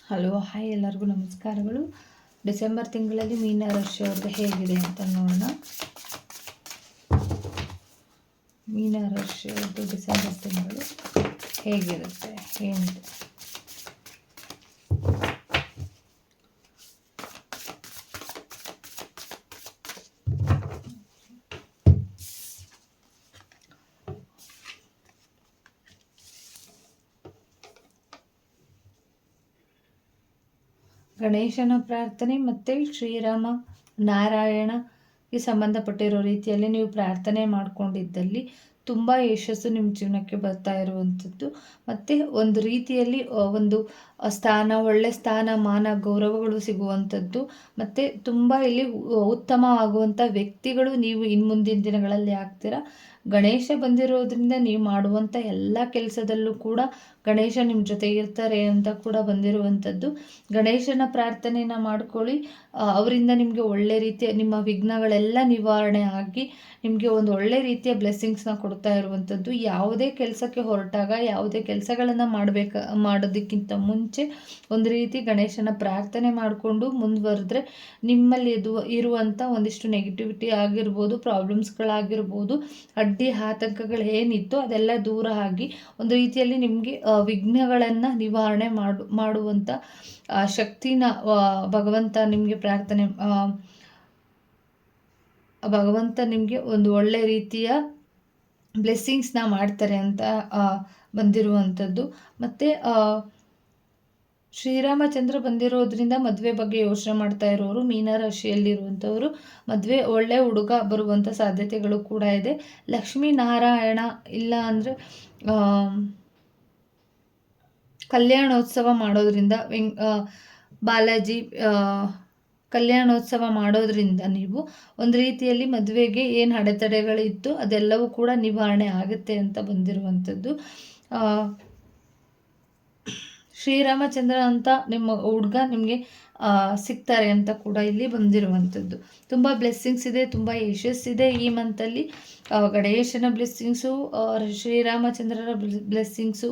Hello hi ಎಲ್ಲರಿಗೂ ನಮಸ್ಕಾರಗಳು. December ತಿಂಗಳಲ್ಲಿ ಮೀನ ರಾಶಿ ಅವ್ರದ್ದು ಹೇಗಿದೆ ಅಂತ ನೋಡೋಣ. ಮೀನ ರಾಶಿ ಅವ್ರದ್ದು ಡಿಸೆಂಬರ್ ತಿಂಗಳು ಹೇಗಿರುತ್ತೆ ಏನಿದೆ. ಗಣೇಶನ ಪ್ರಾರ್ಥನೆ ಮತ್ತು ಶ್ರೀರಾಮ ನಾರಾಯಣಗೆ ಸಂಬಂಧಪಟ್ಟಿರೋ ರೀತಿಯಲ್ಲಿ ನೀವು ಪ್ರಾರ್ಥನೆ ಮಾಡಿಕೊಂಡಿದ್ದಲ್ಲಿ ತುಂಬ ಯಶಸ್ಸು ನಿಮ್ಮ ಜೀವನಕ್ಕೆ ಬರ್ತಾ ಇರುವಂಥದ್ದು. ಮತ್ತು ಒಂದು ರೀತಿಯಲ್ಲಿ ಒಂದು ಒಳ್ಳೆ ಸ್ಥಾನ ಮಾನ ಗೌರವಗಳು ಸಿಗುವಂಥದ್ದು. ಮತ್ತು ತುಂಬ ಇಲ್ಲಿ ಉತ್ತಮವಾಗುವಂಥ ವ್ಯಕ್ತಿಗಳು ನೀವು ಇನ್ನು ಮುಂದಿನ ದಿನಗಳಲ್ಲಿ ಆಗ್ತೀರಾ. ಗಣೇಶ ಬಂದಿರೋದ್ರಿಂದ ನೀವು ಮಾಡುವಂಥ ಎಲ್ಲ ಕೆಲಸದಲ್ಲೂ ಕೂಡ ಗಣೇಶ ನಿಮ್ಮ ಜೊತೆ ಇರ್ತಾರೆ ಅಂತ ಕೂಡ ಬಂದಿರುವಂಥದ್ದು. ಗಣೇಶನ ಪ್ರಾರ್ಥನೆನ ಮಾಡ್ಕೊಳ್ಳಿ. ಅವರಿಂದ ನಿಮಗೆ ಒಳ್ಳೆ ರೀತಿಯ ನಿಮ್ಮ ವಿಘ್ನಗಳೆಲ್ಲ ನಿವಾರಣೆ ಆಗಿ ನಿಮಗೆ ಒಂದು ಒಳ್ಳೆ ರೀತಿಯ ಬ್ಲೆಸ್ಸಿಂಗ್ಸ್ನ ಕೊಡ್ತಾ ಇರುವಂಥದ್ದು. ಯಾವುದೇ ಕೆಲಸಕ್ಕೆ ಹೊರಟಾಗ ಯಾವುದೇ ಕೆಲಸಗಳನ್ನು ಮಾಡೋದಕ್ಕಿಂತ ಮುಂಚೆ ಒಂದು ರೀತಿ ಗಣೇಶನ ಪ್ರಾರ್ಥನೆ ಮಾಡಿಕೊಂಡು ಮುಂದುವರೆದ್ರೆ ನಿಮ್ಮಲ್ಲಿ ಇರುವಂಥ ಒಂದಿಷ್ಟು ನೆಗೆಟಿವಿಟಿ ಆಗಿರ್ಬೋದು, ಪ್ರಾಬ್ಲಮ್ಸ್ಗಳಾಗಿರ್ಬೋದು, ಅಡ್ಡಿ ಆತಂಕಗಳು ಏನಿತ್ತು ಅದೆಲ್ಲ ದೂರ ಆಗಿ ಒಂದು ರೀತಿಯಲ್ಲಿ ನಿಮಗೆ ವಿಘ್ನಗಳನ್ನು ನಿವಾರಣೆ ಮಾಡುವಂಥ ಶಕ್ತಿನ ಭಗವಂತ ನಿಮಗೆ ಒಂದು ಒಳ್ಳೆ ರೀತಿಯ ಬ್ಲೆಸ್ಸಿಂಗ್ಸ್ನ ಮಾಡ್ತಾರೆ ಅಂತ ಬಂದಿರುವಂಥದ್ದು. ಮತ್ತು ಶ್ರೀರಾಮಚಂದ್ರ ಬಂದಿರೋದ್ರಿಂದ ಮದುವೆ ಬಗ್ಗೆ ಯೋಚನೆ ಮಾಡ್ತಾ ಇರೋರು ಮೀನರಾಶಿಯಲ್ಲಿರುವಂಥವರು ಮದುವೆ ಒಳ್ಳೆ ಹುಡುಗ ಬರುವಂಥ ಸಾಧ್ಯತೆಗಳು ಕೂಡ ಇದೆ. ಲಕ್ಷ್ಮೀನಾರಾಯಣ ಇಲ್ಲ ಅಂದರೆ ಕಲ್ಯಾಣೋತ್ಸವ ಮಾಡೋದ್ರಿಂದ ಬಾಲಾಜಿ ಕಲ್ಯಾಣೋತ್ಸವ ಮಾಡೋದ್ರಿಂದ ನೀವು ಒಂದು ರೀತಿಯಲ್ಲಿ ಮದುವೆಗೆ ಏನು ಅಡೆತಡೆಗಳಿತ್ತು ಅದೆಲ್ಲವೂ ಕೂಡ ನಿವಾರಣೆ ಆಗುತ್ತೆ ಅಂತ ಬಂದಿರುವಂಥದ್ದು. ಶ್ರೀರಾಮಚಂದ್ರ ಅಂತ ನಿಮ್ಮ ಹುಡುಗ ನಿಮಗೆ ಸಿಗ್ತಾರೆ ಅಂತ ಕೂಡ ಇಲ್ಲಿ ಬಂದಿರುವಂಥದ್ದು. ತುಂಬ ಬ್ಲೆಸ್ಸಿಂಗ್ಸ್ ಇದೆ, ತುಂಬ ಯಶಸ್ಸಿದೆ ಈ ಮಂತಲ್ಲಿ. ಗಣೇಶನ ಬ್ಲೆಸ್ಸಿಂಗ್ಸು, ಶ್ರೀರಾಮಚಂದ್ರನ ಬ್ಲೆಸ್ಸಿಂಗ್ಸು,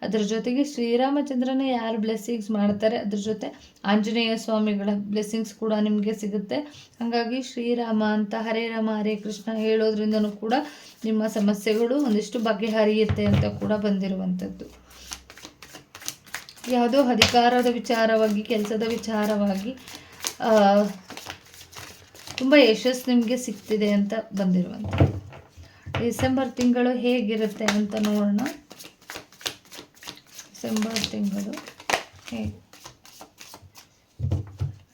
ಅದರ ಜೊತೆಗೆ ಶ್ರೀರಾಮಚಂದ್ರನ ಯಾರು ಬ್ಲೆಸ್ಸಿಂಗ್ಸ್ ಮಾಡ್ತಾರೆ ಅದ್ರ ಜೊತೆ ಆಂಜನೇಯ ಸ್ವಾಮಿಗಳ ಬ್ಲೆಸ್ಸಿಂಗ್ಸ್ ಕೂಡ ನಿಮಗೆ ಸಿಗುತ್ತೆ. ಹಾಗಾಗಿ ಶ್ರೀರಾಮ ಅಂತ ಹರೇ ರಾಮ ಹರೇ ಕೃಷ್ಣ ಹೇಳೋದ್ರಿಂದನೂ ಕೂಡ ನಿಮ್ಮ ಸಮಸ್ಯೆಗಳು ಒಂದಿಷ್ಟು ಬಗೆಹರಿಯುತ್ತೆ ಅಂತ ಕೂಡ ಬಂದಿರುವಂಥದ್ದು. ಯಾವುದೋ ಅಧಿಕಾರದ ವಿಚಾರವಾಗಿ, ಕೆಲಸದ ವಿಚಾರವಾಗಿ ತುಂಬ ಯಶಸ್ಸು ನಿಮಗೆ ಸಿಗ್ತಿದೆ ಅಂತ ಬಂದಿರುವಂಥದ್ದು. ಡಿಸೆಂಬರ್ ತಿಂಗಳು ಹೇಗಿರುತ್ತೆ ಅಂತ ನೋಡೋಣ. ಡಿಸೆಂಬರ್ ತಿಂಗಳು ಹೇಗೆ.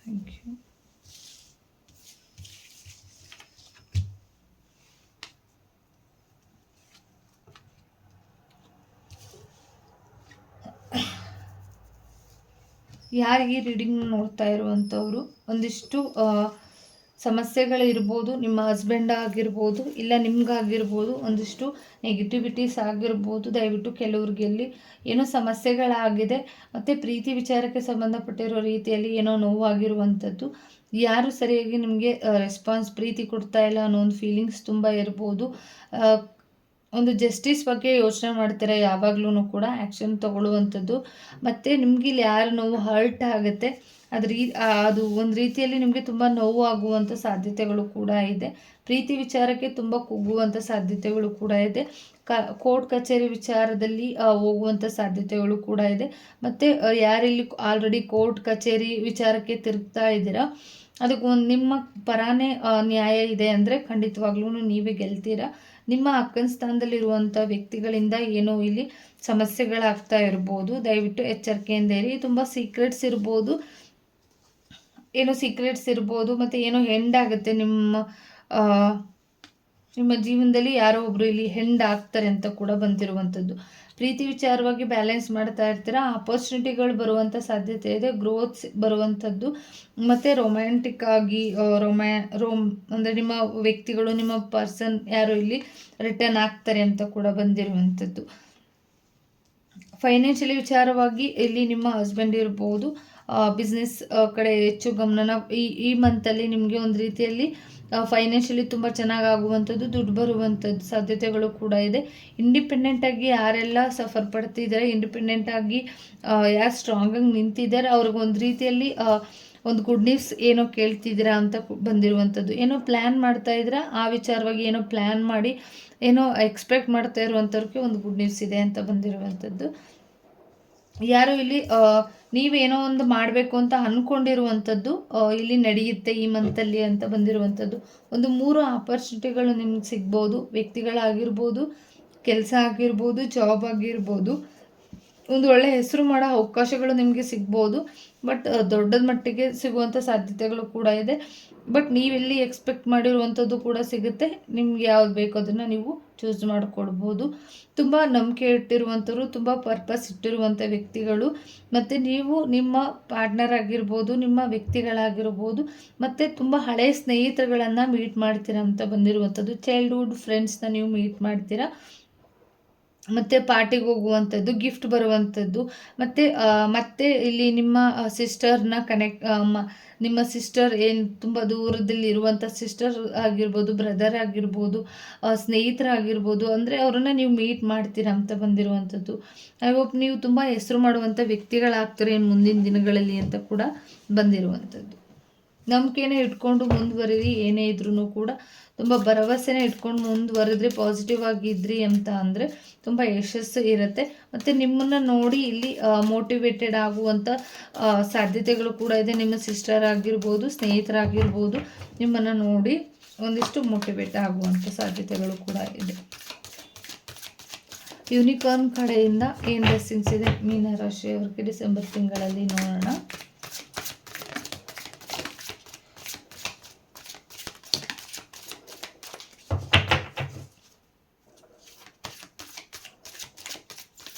Thank you. ಯಾರಿಗೆ ರೀಡಿಂಗ್ ನೋಡ್ತಾ ಇರುವಂಥವ್ರು ಒಂದಿಷ್ಟು ಸಮಸ್ಯೆಗಳಿರ್ಬೋದು, ನಿಮ್ಮ ಹಸ್ಬೆಂಡ್ ಆಗಿರ್ಬೋದು ಇಲ್ಲ ನಿಮ್ಗಾಗಿರ್ಬೋದು, ಒಂದಿಷ್ಟು ನೆಗೆಟಿವಿಟೀಸ್ ಆಗಿರ್ಬೋದು. ದಯವಿಟ್ಟು ಕೆಲವ್ರಿಗೆ ಇಲ್ಲಿ ಏನೋ ಸಮಸ್ಯೆಗಳಾಗಿದೆ ಮತ್ತು ಪ್ರೀತಿ ವಿಚಾರಕ್ಕೆ ಸಂಬಂಧಪಟ್ಟಿರೋ ರೀತಿಯಲ್ಲಿ ಏನೋ ನೋವಾಗಿರುವಂಥದ್ದು. ಯಾರು ಸರಿಯಾಗಿ ನಿಮಗೆ ಪ್ರೀತಿ ಕೊಡ್ತಾ ಇಲ್ಲ ಅನ್ನೋ ಒಂದು ಫೀಲಿಂಗ್ಸ್ ತುಂಬ ಇರ್ಬೋದು. ಒಂದು ಜಸ್ಟಿಸ್ ಬಗ್ಗೆ ಯೋಚನೆ ಮಾಡ್ತೀರಾ ಯಾವಾಗ್ಲೂ ಕೂಡ ಆ್ಯಕ್ಷನ್ ತಗೊಳ್ಳುವಂಥದ್ದು. ಮತ್ತು ನಿಮ್ಗೆ ಇಲ್ಲಿ ಯಾರು ನೋವು ಹರ್ಟ್ ಆಗುತ್ತೆ ಅದು ಒಂದು ರೀತಿಯಲ್ಲಿ ನಿಮಗೆ ತುಂಬ ನೋವು ಆಗುವಂಥ ಸಾಧ್ಯತೆಗಳು ಕೂಡ ಇದೆ. ಪ್ರೀತಿ ವಿಚಾರಕ್ಕೆ ತುಂಬ ಕುಗ್ಗುವಂಥ ಸಾಧ್ಯತೆಗಳು ಕೂಡ ಇದೆ. ಕೋರ್ಟ್ ಕಚೇರಿ ವಿಚಾರದಲ್ಲಿ ಹೋಗುವಂಥ ಸಾಧ್ಯತೆಗಳು ಕೂಡ ಇದೆ. ಮತ್ತು ಯಾರಿಲ್ಲಿ ಆಲ್ರೆಡಿ ಕೋರ್ಟ್ ಕಚೇರಿ ವಿಚಾರಕ್ಕೆ ತಿರುಗ್ತಾ ಇದ್ದೀರಾ ಅದಕ್ಕೆ ನಿಮ್ಮ ಪರಾನೇ ನ್ಯಾಯ ಇದೆ ಅಂದರೆ ಖಂಡಿತವಾಗ್ಲೂ ನೀವೇ ಗೆಲ್ತೀರಾ. ನಿಮ್ಮ ಅಕ್ಕನ ಸ್ಥಾನದಲ್ಲಿರುವಂಥ ವ್ಯಕ್ತಿಗಳಿಂದ ಏನೋ ಇಲ್ಲಿ ಸಮಸ್ಯೆಗಳಾಗ್ತಾ ಇರ್ಬೋದು. ದಯವಿಟ್ಟು ಎಚ್ಚರಿಕೆಯಿಂದ ಇರಿ. ತುಂಬ ಸೀಕ್ರೆಟ್ಸ್ ಇರ್ಬೋದು ಮತ್ತು ಏನೋ ಹೆಂಡ್ ಆಗುತ್ತೆ ನಿಮ್ಮ ಜೀವನದಲ್ಲಿ. ಯಾರೋ ಒಬ್ಬರು ಇಲ್ಲಿ ಹೆಂಡ್ ಆಗ್ತಾರೆ ಅಂತ ಕೂಡ ಬಂದಿರುವಂಥದ್ದು. ಪ್ರೀತಿ ವಿಚಾರವಾಗಿ ಬ್ಯಾಲೆನ್ಸ್ ಮಾಡ್ತಾ ಇರ್ತೀರಾ. ಆಪರ್ಚುನಿಟಿಗಳು ಬರುವಂಥ ಸಾಧ್ಯತೆ ಇದೆ, ಗ್ರೋತ್ಸ್ ಬರುವಂಥದ್ದು. ಮತ್ತು ರೊಮ್ಯಾಂಟಿಕ್ ಆಗಿ ಅಂದರೆ ನಿಮ್ಮ ವ್ಯಕ್ತಿಗಳು, ನಿಮ್ಮ ಪರ್ಸನ್ ಯಾರು ಇಲ್ಲಿ ರಿಟರ್ನ್ ಆಗ್ತಾರೆ ಅಂತ ಕೂಡ ಬಂದಿರುವಂಥದ್ದು. ಫೈನಾನ್ಷಿಯಲಿ ವಿಚಾರವಾಗಿ ಇಲ್ಲಿ ನಿಮ್ಮ ಹಸ್ಬೆಂಡ್ ಇರ್ಬೋದು, ಬಿಸ್ನೆಸ್ ಕಡೆ ಹೆಚ್ಚು ಗಮನನ ಈ ಮಂತಲ್ಲಿ ನಿಮಗೆ ಒಂದು ರೀತಿಯಲ್ಲಿ ಫೈನಾನ್ಷಿಯಲಿ ತುಂಬ ಚೆನ್ನಾಗಿ ಆಗುವಂಥದ್ದು, ದುಡ್ಡು ಬರುವಂಥದ್ದು ಸಾಧ್ಯತೆಗಳು ಕೂಡ ಇದೆ. ಇಂಡಿಪೆಂಡೆಂಟಾಗಿ ಯಾರೆಲ್ಲ ಸಫರ್ ಪಡ್ತಿದ್ದಾರೆ, ಇಂಡಿಪೆಂಡೆಂಟಾಗಿ ಯಾರು ಸ್ಟ್ರಾಂಗಾಗಿ ನಿಂತಿದ್ದಾರೆ, ಅವ್ರಿಗೊಂದು ರೀತಿಯಲ್ಲಿ ಒಂದು ಗುಡ್ ನ್ಯೂಸ್ ಏನೋ ಕೇಳ್ತಿದ್ದೀರಾ ಅಂತ ಬಂದಿರುವಂಥದ್ದು. ಏನೋ ಪ್ಲ್ಯಾನ್ ಮಾಡ್ತಾ ಇದ್ದೀರಾ, ಆ ವಿಚಾರವಾಗಿ ಏನೋ ಪ್ಲ್ಯಾನ್ ಮಾಡಿ ಏನೋ ಎಕ್ಸ್ಪೆಕ್ಟ್ ಮಾಡ್ತಾ ಇರುವಂಥವ್ರಿಗೆ ಒಂದು ಗುಡ್ ನ್ಯೂಸ್ ಇದೆ ಅಂತ ಬಂದಿರುವಂಥದ್ದು. ಯಾರು ಇಲ್ಲಿ ನೀವೇನೋ ಒಂದು ಮಾಡಬೇಕು ಅಂತ ಅಂದ್ಕೊಂಡಿರುವಂಥದ್ದು ಇಲ್ಲಿ ನಡೆಯುತ್ತೆ ಈ ಮಂತಲ್ಲಿ ಅಂತ ಬಂದಿರುವಂಥದ್ದು. ಒಂದು 3 ಆಪರ್ಚುನಿಟಿಗಳು ನಿಮ್ಗೆ ಸಿಗ್ಬೋದು. ವ್ಯಕ್ತಿಗಳಾಗಿರ್ಬೋದು, ಕೆಲಸ ಆಗಿರ್ಬೋದು, ಜಾಬ್ ಆಗಿರ್ಬೋದು. ಒಂದು ಒಳ್ಳೆ ಹೆಸರು ಮಾಡೋ ಅವಕಾಶಗಳು ನಿಮಗೆ ಸಿಗ್ಬೋದು. ಬಟ್ ದೊಡ್ಡದ ಮಟ್ಟಿಗೆ ಸಿಗುವಂಥ ಸಾಧ್ಯತೆಗಳು ಕೂಡ ಇದೆ. ಬಟ್ ನೀವೆಲ್ಲಿ ಎಕ್ಸ್ಪೆಕ್ಟ್ ಮಾಡಿರುವಂಥದ್ದು ಕೂಡ ಸಿಗುತ್ತೆ. ನಿಮ್ಗೆ ಯಾವ್ದು ಬೇಕೋ ಅದನ್ನು ನೀವು ಚೂಸ್ ಮಾಡಿಕೊಡ್ಬೋದು. ತುಂಬ ನಂಬಿಕೆ ಇಟ್ಟಿರುವಂಥವ್ರು, ತುಂಬ ಪರ್ಪಸ್ ಇಟ್ಟಿರುವಂಥ ವ್ಯಕ್ತಿಗಳು, ಮತ್ತು ನೀವು ನಿಮ್ಮ ಪಾರ್ಟ್ನರ್ ಆಗಿರ್ಬೋದು, ನಿಮ್ಮ ವ್ಯಕ್ತಿಗಳಾಗಿರ್ಬೋದು, ಮತ್ತು ತುಂಬ ಹಳೆಯ ಸ್ನೇಹಿತರುಗಳನ್ನು ಮೀಟ್ ಮಾಡ್ತೀರಾ ಅಂತ ಬಂದಿರುವಂಥದ್ದು. ಚೈಲ್ಡ್ಹುಡ್ ಫ್ರೆಂಡ್ಸ್ನ ನೀವು ಮೀಟ್ ಮಾಡ್ತೀರಾ, ಮತ್ತು ಪಾರ್ಟಿಗೆ ಹೋಗುವಂಥದ್ದು, ಗಿಫ್ಟ್ ಬರುವಂಥದ್ದು, ಮತ್ತು ಇಲ್ಲಿ ನಿಮ್ಮ ಸಿಸ್ಟರ್ನ ನಿಮ್ಮ ಸಿಸ್ಟರ್ ಏನು ತುಂಬ ದೂರದಲ್ಲಿ ಇರುವಂಥ ಸಿಸ್ಟರ್ ಆಗಿರ್ಬೋದು, ಬ್ರದರ್ ಆಗಿರ್ಬೋದು, ಸ್ನೇಹಿತರಾಗಿರ್ಬೋದು, ಅಂದರೆ ಅವರನ್ನು ನೀವು ಮೀಟ್ ಮಾಡ್ತೀರಾ ಅಂತ ಬಂದಿರುವಂಥದ್ದು. ಐ ಹೋಪ್ ನೀವು ತುಂಬ ಹೆಸರು ಮಾಡುವಂಥ ವ್ಯಕ್ತಿಗಳಾಗ್ತಾರೆ ಮುಂದಿನ ದಿನಗಳಲ್ಲಿ ಅಂತ ಕೂಡ ಬಂದಿರುವಂಥದ್ದು. ನಂಬಿಕೆನೇ ಇಟ್ಕೊಂಡು ಮುಂದುವರಿರಿ. ಏನೇ ಇದ್ರೂ ಕೂಡ ತುಂಬ ಭರವಸೆನೇ ಇಟ್ಕೊಂಡು ಮುಂದುವರೆದ್ರೆ, ಪಾಸಿಟಿವ್ ಆಗಿದ್ರಿ ಅಂತ ಅಂದರೆ ತುಂಬ ಯಶಸ್ಸು ಇರುತ್ತೆ. ಮತ್ತು ನಿಮ್ಮನ್ನು ನೋಡಿ ಇಲ್ಲಿ ಮೋಟಿವೇಟೆಡ್ ಆಗುವಂಥ ಸಾಧ್ಯತೆಗಳು ಕೂಡ ಇದೆ. ನಿಮ್ಮ ಸಿಸ್ಟರ್ ಆಗಿರ್ಬೋದು, ಸ್ನೇಹಿತರಾಗಿರ್ಬೋದು, ನಿಮ್ಮನ್ನು ನೋಡಿ ಒಂದಿಷ್ಟು ಮೋಟಿವೇಟ್ ಆಗುವಂಥ ಸಾಧ್ಯತೆಗಳು ಕೂಡ ಇದೆ. ಯೂನಿಕಾರ್ನ್ ಕಡೆಯಿಂದ ಏನು ಬ್ಲೆಸ್ಸಿಂಗ್ಸ್ ಇದೆ ಮೀನರಾಶಿಯವರಿಗೆ ಡಿಸೆಂಬರ್ ತಿಂಗಳಲ್ಲಿ ನೋಡೋಣ.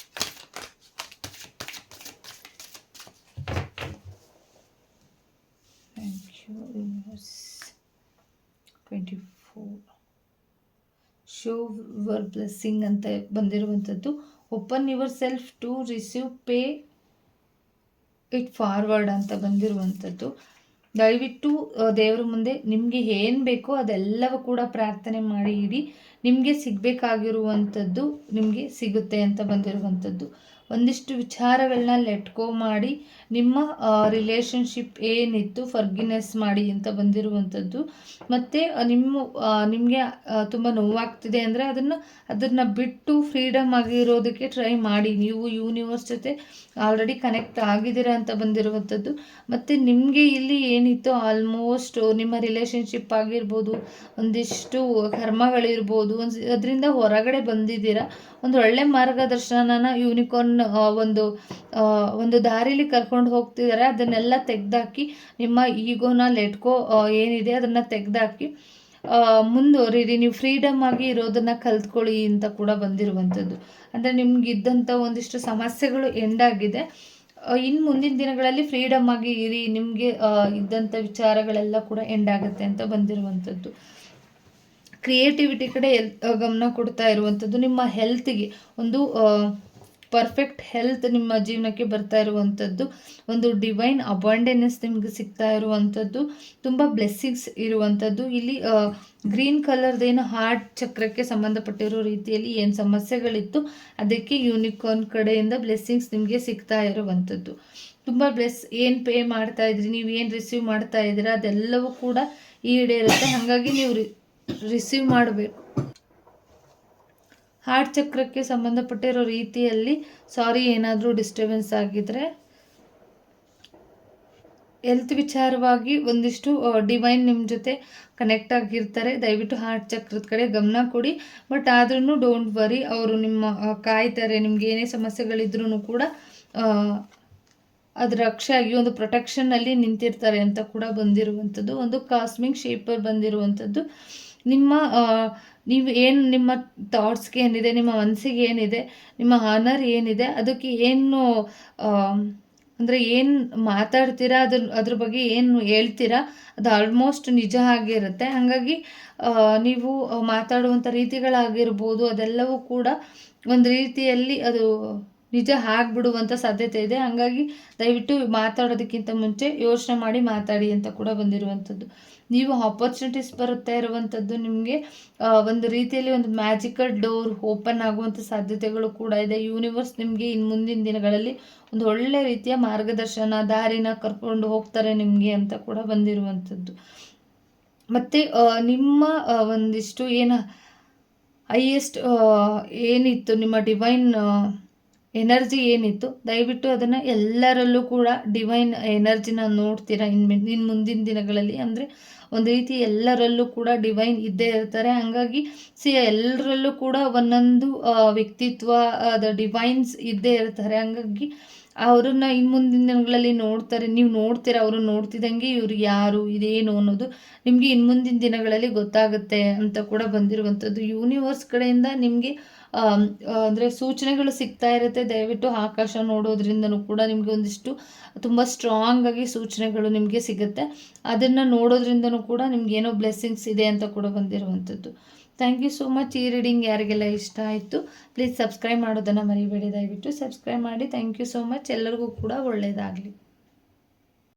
ಶೋ ಯುವರ್ ಬ್ಲೆಸ್ಸಿಂಗ್ ಅಂತ ಬಂದಿರುವಂಥದ್ದು. Open yourself to receive, pay it forward ಅಂತ ಬಂದಿರುವಂಥದ್ದು. ದಯವಿಟ್ಟು ದೇವರ ಮುಂದೆ ನಿಮಗೆ ಏನು ಬೇಕೋ ಅದೆಲ್ಲವೂ ಕೂಡ ಪ್ರಾರ್ಥನೆ ಮಾಡಿ ಇಡಿ. ನಿಮಗೆ ಸಿಗಬೇಕಾಗಿರುವಂಥದ್ದು ನಿಮಗೆ ಸಿಗುತ್ತೆ ಅಂತ ಬಂದಿರುವಂಥದ್ದು. ಒಂದಿಷ್ಟು ವಿಚಾರಗಳನ್ನ ಲೆಟ್ ಗೋ ಮಾಡಿ, ನಿಮ್ಮ ರಿಲೇಷನ್ಶಿಪ್ ಏನಿತ್ತು ಫರ್ಗಿನೆಸ್ ಮಾಡಿ ಅಂತ ಬಂದಿರುವಂಥದ್ದು. ಮತ್ತು ನಿಮಗೆ ತುಂಬ ನೋವಾಗ್ತಿದೆ ಅಂದರೆ ಅದನ್ನು ಬಿಟ್ಟು ಫ್ರೀಡಮ್ ಆಗಿರೋದಕ್ಕೆ ಟ್ರೈ ಮಾಡಿ. ನೀವು ಯೂನಿವರ್ಸ್ ಜೊತೆ ಆಲ್ರೆಡಿ ಕನೆಕ್ಟ್ ಆಗಿದ್ದೀರಾ ಅಂತ ಬಂದಿರುವಂಥದ್ದು. ಮತ್ತು ನಿಮಗೆ ಇಲ್ಲಿ ಏನಿತ್ತು ಆಲ್ಮೋಸ್ಟ್ ನಿಮ್ಮ ರಿಲೇಷನ್ಶಿಪ್ ಆಗಿರ್ಬೋದು, ಒಂದಿಷ್ಟು ಕರ್ಮಗಳಿರ್ಬೋದು, ಅದರಿಂದ ಹೊರಗಡೆ ಬಂದಿದ್ದೀರಾ. ಒಂದು ಒಳ್ಳೆ ಮಾರ್ಗದರ್ಶನನ ಯೂನಿಕಾರ್ನ್ ಒಂದು ದಾರಿಲಿ ಕರ್ಕೊಂಡು ಹೋಗ್ತಿದ್ದಾರೆ. ಅದನ್ನೆಲ್ಲ ತೆಗೆದಾಕಿ, ನಿಮ್ಮ ಈಗೋನ ಲೆಟ್ಕೋ ಏನಿದೆ ಅದನ್ನು ತೆಗೆದಾಕಿ ಮುಂದುವರಿರಿ. ನೀವು ಫ್ರೀಡಮ್ ಆಗಿ ಇರೋದನ್ನು ಕಲ್ತ್ಕೊಳ್ಳಿ ಅಂತ ಕೂಡ ಬಂದಿರುವಂಥದ್ದು. ಅಂದರೆ ನಿಮ್ಗಿದ್ದಂಥ ಒಂದಿಷ್ಟು ಸಮಸ್ಯೆಗಳು ಎಂಡಾಗಿದೆ. ಇನ್ನು ಮುಂದಿನ ದಿನಗಳಲ್ಲಿ ಫ್ರೀಡಮ್ ಆಗಿ ಇರಿ. ನಿಮಗೆ ಇದ್ದಂಥ ವಿಚಾರಗಳೆಲ್ಲ ಕೂಡ ಎಂಡಾಗುತ್ತೆ ಅಂತ ಬಂದಿರುವಂಥದ್ದು. ಕ್ರಿಯೇಟಿವಿಟಿ ಕಡೆ ಗಮನ ಕೊಡ್ತಾ ಇರುವಂಥದ್ದು. ನಿಮ್ಮ ಹೆಲ್ತ್ಗೆ ಒಂದು ಪರ್ಫೆಕ್ಟ್ ಹೆಲ್ತ್ ನಿಮ್ಮ ಜೀವನಕ್ಕೆ ಬರ್ತಾ ಇರುವಂಥದ್ದು. ಒಂದು ಡಿವೈನ್ ಅಬಾಂಡೆನ್ಸ್ ನಿಮಗೆ ಸಿಗ್ತಾ ಇರುವಂಥದ್ದು. ತುಂಬ ಬ್ಲೆಸ್ಸಿಂಗ್ಸ್ ಇರುವಂಥದ್ದು. ಇಲ್ಲಿ ಗ್ರೀನ್ ಕಲರ್ದೇನು ಹಾರ್ಟ್ ಚಕ್ರಕ್ಕೆ ಸಂಬಂಧಪಟ್ಟಿರೋ ರೀತಿಯಲ್ಲಿ ಏನು ಸಮಸ್ಯೆಗಳಿತ್ತು ಅದಕ್ಕೆ ಯೂನಿಕಾರ್ನ್ ಕಡೆಯಿಂದ ಬ್ಲೆಸ್ಸಿಂಗ್ಸ್ ನಿಮಗೆ ಸಿಗ್ತಾ ಇರುವಂಥದ್ದು. ತುಂಬ ಏನು ಪೇ ಮಾಡ್ತಾ ಇದ್ರಿ, ನೀವು ಏನು ರಿಸೀವ್ ಮಾಡ್ತಾ ಇದ್ದೀರಾ ಅದೆಲ್ಲವೂ ಕೂಡ ಈಡೇರುತ್ತೆ. ಹಾಗಾಗಿ ನೀವು ರಿಸೀವ್ ಮಾಡಬೇಕು. ಹಾರ್ಟ್ ಚಕ್ರಕ್ಕೆ ಸಂಬಂಧಪಟ್ಟಿರೋ ರೀತಿಯಲ್ಲಿ ಸಾರಿ ಏನಾದರೂ ಡಿಸ್ಟರ್ಬೆನ್ಸ್ ಆಗಿದ್ರೆ, ಹೆಲ್ತ್ ವಿಚಾರವಾಗಿ ಒಂದಿಷ್ಟು ಡಿವೈನ್ ನಿಮ್ಮ ಜೊತೆ ಕನೆಕ್ಟ್ ಆಗಿರ್ತಾರೆ. ದಯವಿಟ್ಟು ಹಾರ್ಟ್ ಚಕ್ರದ ಕಡೆ ಗಮನ ಕೊಡಿ. ಬಟ್ ಆದ್ರೂ ಡೋಂಟ್ ವರಿ, ಅವರು ನಿಮ್ಮ ಕಾಯ್ತಾರೆ. ನಿಮ್ಗೆ ಏನೇ ಸಮಸ್ಯೆಗಳಿದ್ರೂ ಕೂಡ ಅದು ರಕ್ಷೆಯಾಗಿ ಒಂದು ಪ್ರೊಟೆಕ್ಷನ್ನಲ್ಲಿ ನಿಂತಿರ್ತಾರೆ ಅಂತ ಕೂಡ ಬಂದಿರುವಂಥದ್ದು. ಒಂದು ಕಾಸ್ಮಿಕ್ ಶೇಪರ್ ಬಂದಿರುವಂಥದ್ದು. ನಿಮ್ಮ ಥಾಟ್ಸ್ಗೆ ಏನಿದೆ, ನಿಮ್ಮ ಮನಸ್ಸಿಗೆ ಏನಿದೆ, ನಿಮ್ಮ ಹಾನರ್ ಏನಿದೆ, ಅದಕ್ಕೆ ಏನು ಅಂದರೆ ಏನು ಮಾತಾಡ್ತೀರಾ, ಅದ್ರ ಬಗ್ಗೆ ಏನು ಹೇಳ್ತೀರಾ ಅದು ಆಲ್ಮೋಸ್ಟ್ ನಿಜ ಆಗಿರುತ್ತೆ. ಹಾಗಾಗಿ ನೀವು ಮಾತಾಡುವಂಥ ರೀತಿಗಳಾಗಿರ್ಬೋದು ಅದೆಲ್ಲವೂ ಕೂಡ ಒಂದು ರೀತಿಯಲ್ಲಿ ಅದು ನಿಜ ಆಗ್ಬಿಡುವಂಥ ಸಾಧ್ಯತೆ ಇದೆ. ಹಾಗಾಗಿ ದಯವಿಟ್ಟು ಮಾತಾಡೋದಕ್ಕಿಂತ ಮುಂಚೆ ಯೋಚನೆ ಮಾಡಿ ಮಾತಾಡಿ ಅಂತ ಕೂಡ ಬಂದಿರುವಂಥದ್ದು. ನೀವು ಆಪರ್ಚುನಿಟೀಸ್ ಬರುತ್ತಾ ಇರುವಂಥದ್ದು ನಿಮಗೆ ಒಂದು ರೀತಿಯಲ್ಲಿ ಒಂದು ಮ್ಯಾಜಿಕಲ್ ಡೋರ್ ಓಪನ್ ಆಗುವಂಥ ಸಾಧ್ಯತೆಗಳು ಕೂಡ ಇದೆ. ಯೂನಿವರ್ಸ್ ನಿಮಗೆ ಇನ್ನು ಮುಂದಿನ ದಿನಗಳಲ್ಲಿ ಒಂದು ಒಳ್ಳೆ ರೀತಿಯ ಮಾರ್ಗದರ್ಶನ ದಾರಿನ ಕರ್ಕೊಂಡು ಹೋಗ್ತಾರೆ ನಿಮಗೆ ಅಂತ ಕೂಡ ಬಂದಿರುವಂಥದ್ದು. ಮತ್ತು ನಿಮ್ಮ ಒಂದಿಷ್ಟು ಹೈಯೆಸ್ಟ್ ಏನಿತ್ತು ನಿಮ್ಮ ಡಿವೈನ್ ಎನರ್ಜಿ ಏನಿತ್ತು, ದಯವಿಟ್ಟು ಅದನ್ನು ಎಲ್ಲರಲ್ಲೂ ಕೂಡ ಡಿವೈನ್ ಎನರ್ಜಿನ ನೋಡ್ತೀರಾ ಇನ್ನು ಮುಂದಿನ ದಿನಗಳಲ್ಲಿ. ಅಂದರೆ ಒಂದು ರೀತಿ ಎಲ್ಲರಲ್ಲೂ ಕೂಡ ಡಿವೈನ್ ಇದ್ದೇ ಇರ್ತಾರೆ. ಹಾಗಾಗಿ ಎಲ್ಲರಲ್ಲೂ ಕೂಡ ಒಂದೊಂದು ವ್ಯಕ್ತಿತ್ವ ಡಿವೈನ್ಸ್ ಇದ್ದೇ ಇರ್ತಾರೆ. ಹಾಗಾಗಿ ಅವ್ರನ್ನ ಇನ್ನು ಮುಂದಿನ ದಿನಗಳಲ್ಲಿ ನೋಡ್ತಾರೆ, ನೀವು ನೋಡ್ತೀರಾ. ಅವರು ನೋಡ್ತಿದ್ದಂಗೆ ಇವ್ರು ಯಾರು ಇದೇನು ಅನ್ನೋದು ನಿಮಗೆ ಇನ್ನು ಮುಂದಿನ ದಿನಗಳಲ್ಲಿ ಗೊತ್ತಾಗುತ್ತೆ ಅಂತ ಕೂಡ ಬಂದಿರುವಂಥದ್ದು. ಯೂನಿವರ್ಸ್ ಕಡೆಯಿಂದ ನಿಮಗೆ ಅಂದರೆ ಸೂಚನೆಗಳು ಸಿಗ್ತಾ ಇರುತ್ತೆ. ದಯವಿಟ್ಟು ಆಕಾಶ ನೋಡೋದ್ರಿಂದನೂ ಕೂಡ ನಿಮಗೆ ಒಂದಿಷ್ಟು ತುಂಬ ಸ್ಟ್ರಾಂಗ್ ಆಗಿ ಸೂಚನೆಗಳು ನಿಮಗೆ ಸಿಗುತ್ತೆ. ಅದನ್ನು ನೋಡೋದ್ರಿಂದನೂ ಕೂಡ ನಿಮಗೇನೋ ಬ್ಲೆಸ್ಸಿಂಗ್ಸ್ ಇದೆ ಅಂತ ಕೂಡ ಬಂದಿರುವಂಥದ್ದು. Thank you so much. ಈ ರೀಡಿಂಗ್ ಯಾರಿಗೆಲ್ಲ ಇಷ್ಟ ಆಯಿತು ಪ್ಲೀಸ್ ಸಬ್ಸ್ಕ್ರೈಬ್ ಮಾಡೋದನ್ನು ಮರಿಬೇಡಿ. ದಯವಿಟ್ಟು ಸಬ್ಸ್ಕ್ರೈಬ್ ಮಾಡಿ. Thank you so much. ಎಲ್ಲರಿಗೂ ಕೂಡ ಒಳ್ಳೆಯದಾಗಲಿ.